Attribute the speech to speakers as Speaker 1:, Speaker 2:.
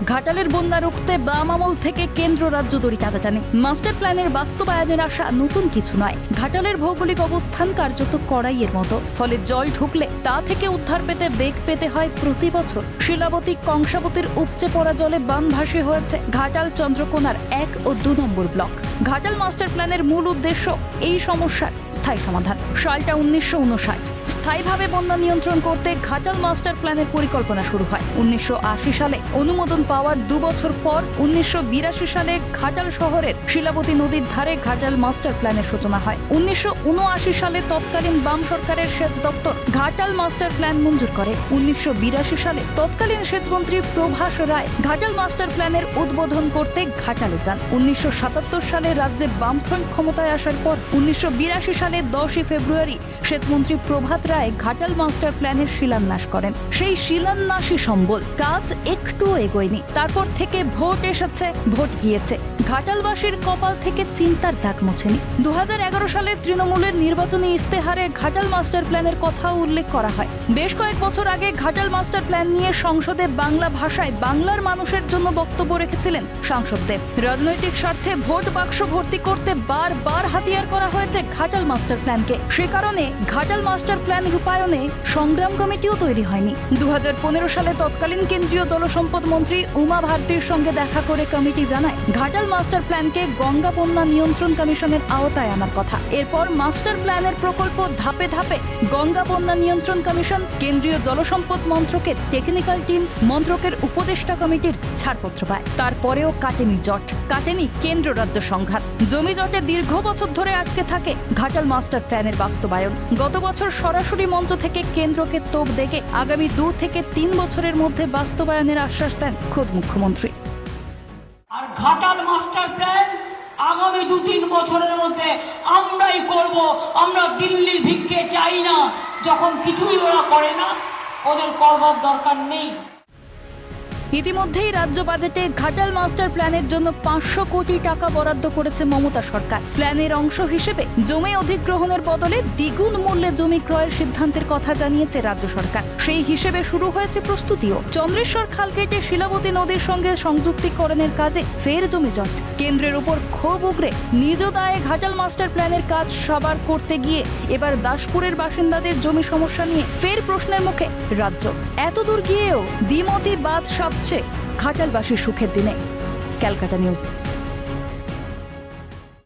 Speaker 1: ঘাটালের বন্যা রুখতে বাম আমল থেকে কেন্দ্র রাজ্য দড়ি টানাটানি। মাস্টার প্ল্যানের বাস্তবায়নের আশা নতুন কিছু নয়। ঘাটালের ভৌগোলিক অবস্থান কার্যত কড়াইয়ের মতো, ফলে জল ঢুকলে তা থেকে উদ্ধার পেতে বেগ পেতে হয় প্রতি বছর। শিলাবতী কংসাবতীর উপচে পড়া জলে বানভাসী হয়েছে ঘাটাল চন্দ্রকোনার 1 ও 2 নম্বর ব্লক। ঘাটাল মাস্টার প্ল্যানের মূল উদ্দেশ্য এই সমস্যার স্থায়ী সমাধান। সালটা 1959। স্থায়ীভাবে বন্যা নিয়ন্ত্রণ করতে ঘাটাল মাস্টার প্ল্যানের পরিকল্পনা শুরু হয় 1980 সালে। অনুমোদন পাওয়ার 2 বছর পর 1982 সালে ঘাটাল শহরের শিলাবতী নদীর ধারে ঘাটাল মাস্টার প্ল্যানের সূচনা হয়। 1979 সালে তৎকালীন বাম সরকারের সেচ দপ্তর ঘাটাল মাস্টার প্ল্যান মঞ্জুর করে। 1982 সালে তৎকালীন সেচমন্ত্রী প্রভাস রায় ঘাটাল মাস্টার প্ল্যানের উদ্বোধন করতে ঘাটালে যান। 1977 সালে রাজ্যে বামফ্রন্ট ক্ষমতায় আসার পর 1982 সালে 10 ফেব্রুয়ারি সেচমন্ত্রী প্রভাত রায় ঘাটাল মাস্টার প্ল্যানের শিলান্যাস করেন। সেই শিলান্যাসই সম্বল কাজ একটু এগোয়নি। তারপর থেকে ভোট এসেছে, ভোট গিয়েছে, ঘাটালবাসীর কপাল থেকে চিন্তার দাগ মোছেনি। 2011 সালে তৃণমূলের নির্বাচনী ইস্তেহারে ঘাটাল মাস্টার প্ল্যানের কথা উল্লেখ করা হয়। বেশ কয়েক বছর আগে ঘাটাল মাস্টার প্ল্যান নিয়ে সংসদে বাংলা ভাষায় বাংলার মানুষের জন্য বক্তব্য রেখেছিলেন সাংসদদের। রাজনৈতিক স্বার্থে ভোট বাক্স ভর্তি করতে বারবার হাতিয়ার করা হয়েছে ঘাটাল মাস্টার প্ল্যানকে। সে কারণে ঘাটাল মাস্টার প্ল্যান রূপায়ণে সংগ্রাম কমিটিও তৈরি হয়নি। 2015 সালে তৎকালীন কেন্দ্রীয় জলসম্পদ মন্ত্রী উমা ভারতীর সঙ্গে দেখা করে কমিটি জানায় ঘাটাল মাস্টার প্ল্যানকে গঙ্গা বন্যা নিয়ন্ত্রণ কমিশনের আওতায় আনার কথা। এরপর মাস্টার প্ল্যানের প্রকল্প ধাপে ধাপে গঙ্গা বন্যা নিয়ন্ত্রণ কমিশন, কেন্দ্রীয় জলসম্পদ মন্ত্রকের টেকনিক্যাল টিম, মন্ত্রকের উপদেষ্টা কমিটির ছাড়পত্র পায়। তারপরেও কাটেনি জট, কাটেনি কেন্দ্র রাজ্য সংঘাত। জমি জটে দীর্ঘ বছর ধরে আটকে থাকে ঘাটাল মাস্টার প্ল্যানের বাস্তবায়ন। গত বছর সরাসরি মঞ্চ থেকে কেন্দ্রকে তোপ দেখে আগামী 2 থেকে 3 বছরের মধ্যে বাস্তবায়নের আশ্বাস দেন খোদ মুখ্যমন্ত্রী।
Speaker 2: আর ঘাটাল মাস্টার প্ল্যান আগামী 2-3 বছরের মধ্যে আমরাই করব। আমরা দিল্লির ভিক্ষে চাই না। যখন কিছুই ওরা করে না, ওদের করবার দরকার নেই।
Speaker 1: ইতিমধ্যেই রাজ্য বাজেটে ঘাটাল মাস্টার প্ল্যানের জন্য 500 কোটি টাকা বরাদ্দ করেছে মমতা সরকার। প্ল্যানের অংশ হিসেবে জমি অধিগ্রহণের বদলে দ্বিগুণ মূল্যে জমি ক্রয়ের সিদ্ধান্তের কথা জানিয়েছে রাজ্য সরকার। সেই হিসেবে শুরু হয়েছে প্রস্তুতিও। চন্দ্রেশ্বর খাল কেটে শিলাবতী নদীর সঙ্গে সংযুক্তিকরণের কাজে ফের জমি জট। কেন্দ্রের উপর ক্ষোভ উগরে নিজ দায়ে ঘাটাল মাস্টার প্ল্যানের কাজ সাবার করতে গিয়ে এবার দাসপুরের বাসিন্দাদের জমি সমস্যা নিয়ে ফের প্রশ্নের মুখে রাজ্য। এতদূর গিয়েও দ্বিমতী বাদ সাপছে ঘাটালবাসীর সুখের দিনে। ক্যালকাটা নিউজ।